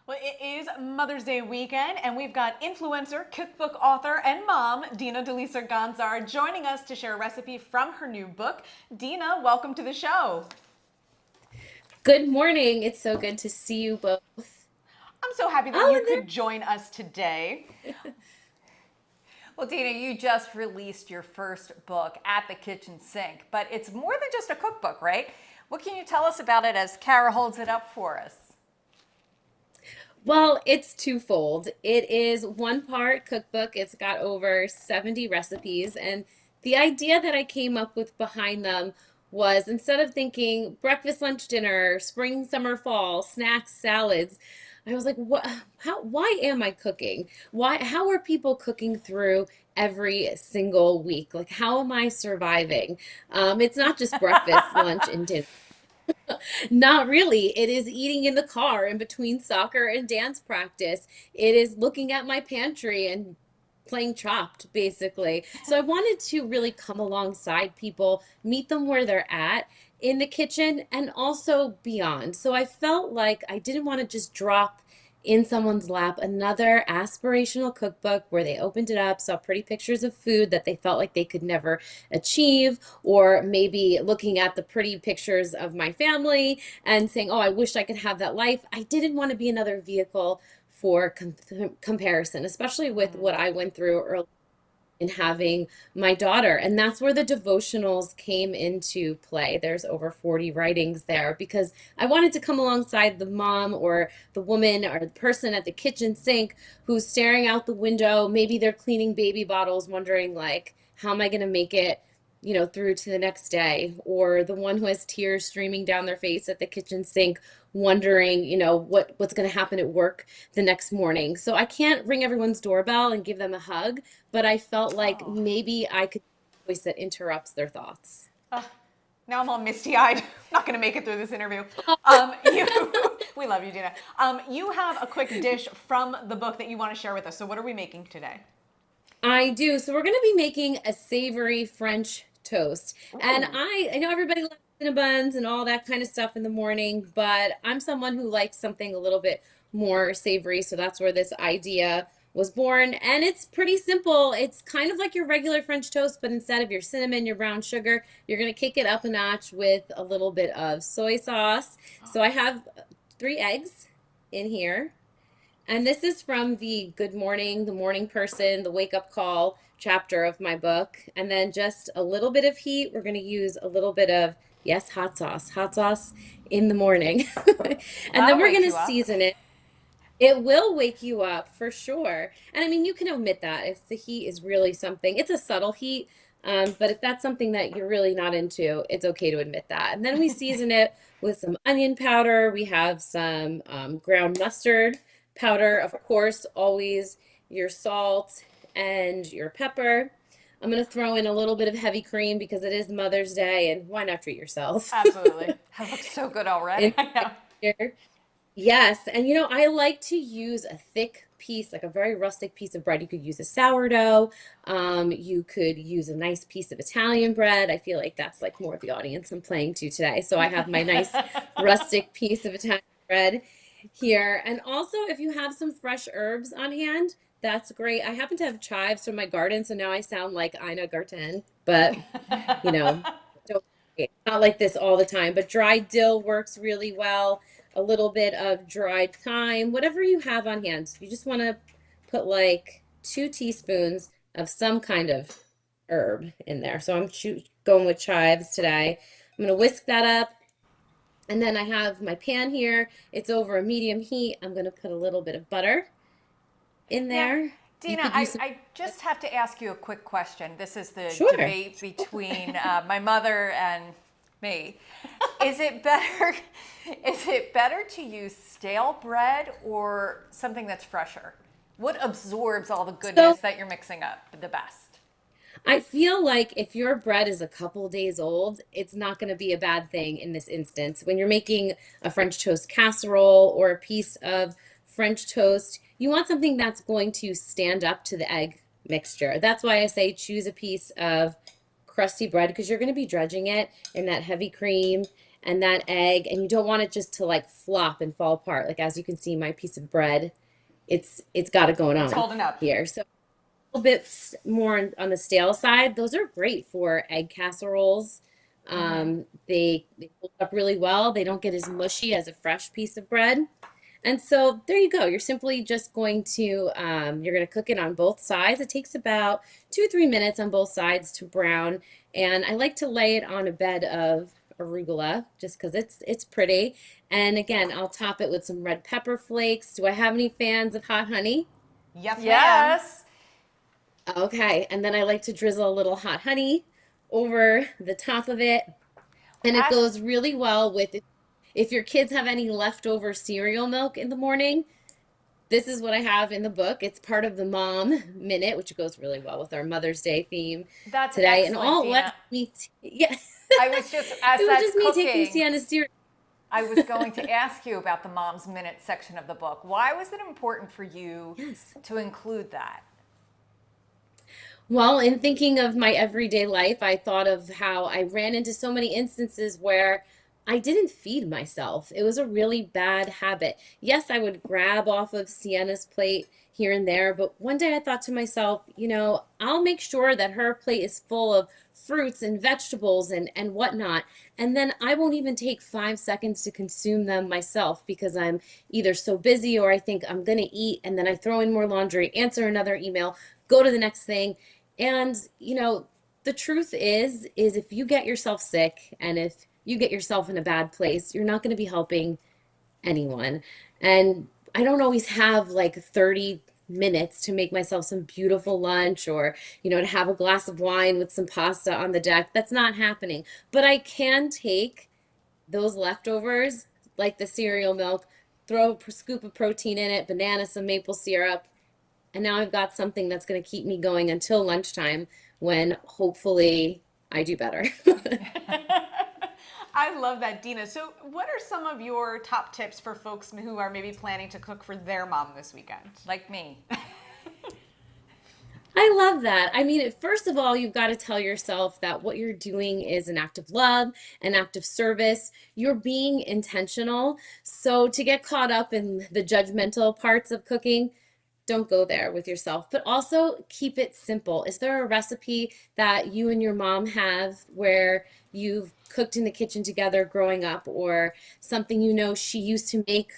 Well, it is Mother's Day weekend, and we've got influencer, cookbook author, and mom, Dina Deleasa-Gonsar, joining us to share a recipe from her new book. Dina, welcome to the show. Good morning. It's so good to see you both. I'm so happy that you Oh, could join us today. and there. Well, Dina, you just released your first book, At the Kitchen Sink, but it's more than just a cookbook, right? What can you tell us about it as Kara holds it up for us? Well, it's twofold. It is one part cookbook. It's got over 70 recipes. And the idea that I came up with behind them was instead of thinking breakfast, lunch, dinner, spring, summer, fall, snacks, salads, I was like, why am I cooking? How are people cooking through every single week? Like, how am I surviving? It's not just breakfast, lunch, and dinner. Not really. It is eating in the car in between soccer and dance practice. It is looking at my pantry and playing Chopped, basically. So I wanted to really come alongside people, meet them where they're at in the kitchen and also beyond. So I felt like I didn't want to just drop in someone's lap another aspirational cookbook where they opened it up, saw pretty pictures of food that they felt like they could never achieve, or maybe looking at the pretty pictures of my family and saying, oh, I wish I could have that life. I didn't want to be another vehicle for comparison, especially with what I went through early in having my daughter. And that's where the devotionals came into play. There's over 40 writings there because I wanted to come alongside the mom or the woman or the person at the kitchen sink who's staring out the window. Maybe they're cleaning baby bottles, wondering, like, how am I going to make it? Through to the next day, or the one who has tears streaming down their face at the kitchen sink, wondering, what's going to happen at work the next morning. So I can't ring everyone's doorbell and give them a hug, but I felt like Oh, maybe I could be a voice that interrupts their thoughts. uh, now I'm all misty-eyed. I'm not going to make it through this interview. You, we love you, Dina. You have a quick dish from the book that you want to share with us. So what are we making today? I do. So we're going to be making a savory French toast. And Ooh. I know everybody loves buns and all that kind of stuff in the morning, but I'm someone who likes something a little bit more savory. So that's where this idea was born. And it's pretty simple. It's kind of like your regular French toast, but instead of your cinnamon, your brown sugar, you're going to kick it up a notch with a little bit of soy sauce. So I have 3 eggs in here. And this is from the Good Morning, the Morning Person, the Wake Up Call chapter of my book. And then just a little bit of heat. We're going to use a little bit of, yes, hot sauce in the morning. And then That'll we're wake going to you up. season it. It will wake you up for sure. And I mean, you can omit that if the heat is really something. It's a subtle heat, but if that's something that you're really not into, it's okay to admit that. And then we season it with some onion powder. We have some ground mustard powder, of course, always your salt and your pepper. I'm going to throw in a little bit of heavy cream because it is Mother's Day, and why not treat yourself? Absolutely. That looks so good already. In here. Yes, and I like to use a thick piece, like a very rustic piece of bread. You could use a sourdough. You could use a nice piece of Italian bread. I feel like that's like more of the audience I'm playing to today. So I have my nice rustic piece of Italian bread here. And also, if you have some fresh herbs on hand, that's great. I happen to have chives from my garden, so now I sound like Ina Garten, but you know, don't, it's not like this all the time. But dried dill works really well. A little bit of dried thyme, whatever you have on hand. If you just want to put like 2 teaspoons of some kind of herb in there. So I'm going with chives today. I'm going to whisk that up. And then I have my pan here. It's over a medium heat. I'm going to put a little bit of butter in Now, there. You Dina, could use some. I just have to ask you a quick question. This is the Sure. debate between my mother and me. Is it better? Is it better to use stale bread or something that's fresher? What absorbs all the So goodness that you're mixing up the best? I feel like if your bread is a couple days old, it's not going to be a bad thing in this instance. When you're making a French toast casserole or a piece of French toast, you want something that's going to stand up to the egg mixture. That's why I say choose a piece of crusty bread because you're going to be dredging it in that heavy cream and that egg, and you don't want it just to like flop and fall apart. Like as you can see, my piece of bread, it's got it going It's on holding up. here. So a little bit more on the stale side. Those are great for egg casseroles. They hold up really well. They don't get as mushy as a fresh piece of bread. And so there you go. You're simply just going to you're going to cook it on both sides. It takes about 2 or 3 minutes on both sides to brown. And I like to lay it on a bed of arugula just because it's pretty. And again, I'll top it with some red pepper flakes. Do I have any fans of hot honey? Yes, ma'am. Yes. Okay, and then I like to drizzle a little hot honey over the top of it. And it As goes really well with if your kids have any leftover cereal milk in the morning. This is what I have in the book. It's part of the Mom Minute, which goes really well with our Mother's Day theme That's today. And excellent, all let Dina. me, yeah, I was just, as it was that's just me taking cooking, Sienna's cereal. I was going to ask you about the Mom's Minute section of the book. Why was it important for you Yes. to include that? Well, in thinking of my everyday life, I thought of how I ran into so many instances where I didn't feed myself. It was a really bad habit. Yes, I would grab off of Sienna's plate here and there, but one day I thought to myself, I'll make sure that her plate is full of fruits and vegetables and whatnot. And then I won't even take 5 seconds to consume them myself because I'm either so busy or I think I'm going to eat and then I throw in more laundry, answer another email, go to the next thing. And, the truth is if you get yourself sick and if you get yourself in a bad place, you're not going to be helping anyone. And I don't always have like 30 minutes to make myself some beautiful lunch or, to have a glass of wine with some pasta on the deck. That's not happening. But I can take those leftovers, like the cereal milk, throw a scoop of protein in it, banana, some maple syrup, and now I've got something that's going to keep me going until lunchtime when hopefully I do better. I love that, Dina. So, what are some of your top tips for folks who are maybe planning to cook for their mom this weekend? Like me. I love that. I mean, first of all, you've got to tell yourself that what you're doing is an act of love, an act of service. You're being intentional. So, to get caught up in the judgmental parts of cooking, don't go there with yourself, but also keep it simple. Is there a recipe that you and your mom have where you've cooked in the kitchen together growing up, or something she used to make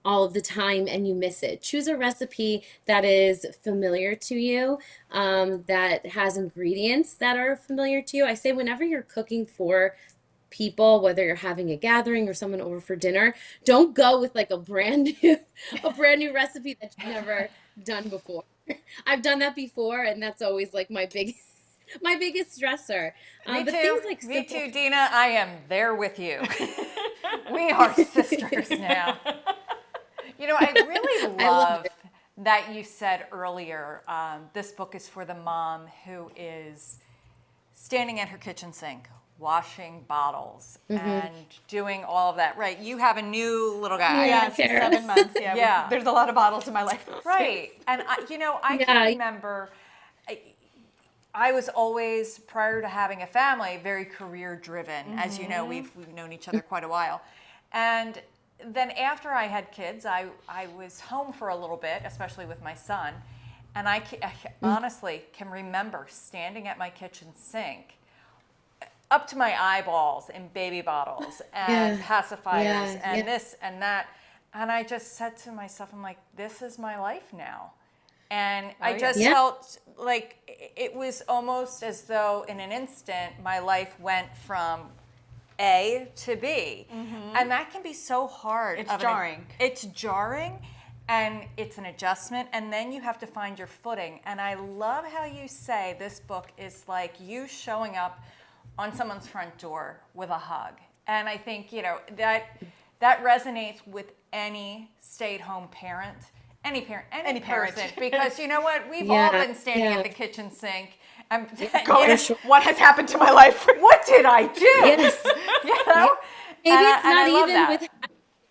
all of the time and you miss it? Choose a recipe that is familiar to you, that has ingredients that are familiar to you. I say whenever you're cooking for people, whether you're having a gathering or someone over for dinner, don't go with like a brand new recipe that you've never done before. I've done that before, and that's always like my biggest stressor. Me But too. things like Me simple. too, Dina. I am there with you. We are sisters now. I really I love love that you said earlier, this book is for the mom who is standing at her kitchen sink, washing bottles and doing all of that. Right. You have a new little guy. Yes, Sarah. 7 months. Yeah, Yeah. there's a lot of bottles in my life. Right. And I Yeah. can remember I was always, prior to having a family, very career driven. As you know, we've known each other quite a while. And then after I had kids, I was home for a little bit, especially with my son. And I honestly can remember standing at my kitchen sink up to my eyeballs in baby bottles and pacifiers and this and that. And I just said to myself, I'm like, this is my life now. And I just felt like it was almost as though in an instant my life went from A to B. And that can be so hard. It's jarring. It's jarring and it's an adjustment, and then you have to find your footing. And I love how you say this book is like you showing up on someone's front door with a hug. And I think, that resonates with any stay-at-home parent. Any parent, any parent. person, because you know what? We've all been standing at the kitchen sink and What has happened to my life? what did I do? Yes. Maybe it's And I not love even that. with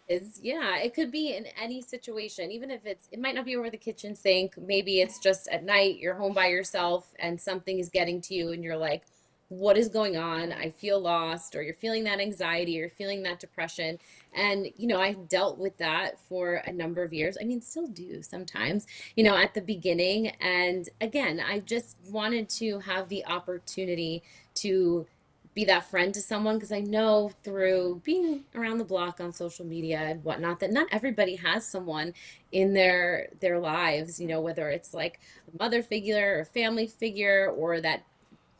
it could be in any situation, even if it might not be over the kitchen sink. Maybe it's just at night, you're home by yourself and something is getting to you and you're like, what is going on? I feel lost, or you're feeling that anxiety, or you're feeling that depression. And, I dealt with that for a number of years. I mean, still do sometimes, at the beginning. And again, I just wanted to have the opportunity to be that friend to someone, because I know through being around the block on social media and whatnot that not everybody has someone in their lives, whether it's like a mother figure or family figure or that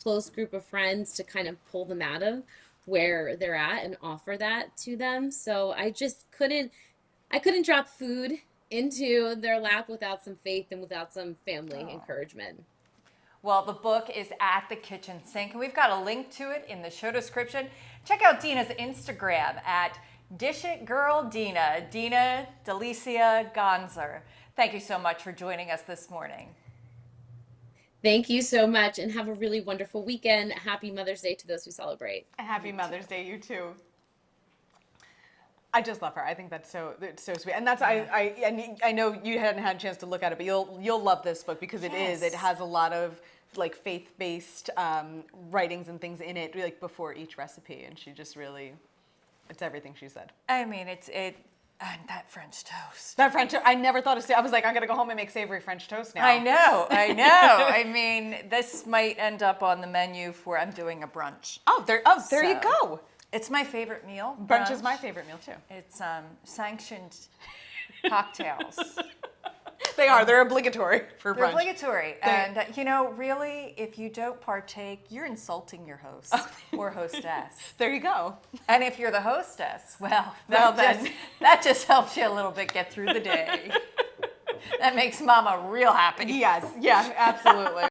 close group of friends to kind of pull them out of where they're at and offer that to them. So I couldn't drop food into their lap without some faith and without some family encouragement. Well, the book is at the kitchen sink, and we've got a link to it in the show description. Check out Dina's Instagram at Dish It Girl Dina, Dina Deleasa-Gonsar. Thank you so much for joining us this morning. Thank you so much, and have a really wonderful weekend. Happy Mother's Day to those who celebrate. Happy Mother's Day, you too. I just love her. I think it's so sweet, and I know you hadn't had a chance to look at it, but you'll love this book because it has a lot of like faith-based writings and things in it, like before each recipe, and she just really, it's everything she said. I mean, and that French toast. I never thought of. I was like, I'm gonna go home and make savory French toast now. I know. I mean, this might end up on the menu for. I'm doing a brunch. There you go. It's my favorite meal. Brunch is my favorite meal too. It's sanctioned cocktails. They're obligatory for They're brunch. obligatory. And, really, if you don't partake, you're insulting your host or hostess. There you go. And if you're the hostess, that just helps you a little bit get through the day. That makes Mama real happy. Yes, yeah, absolutely.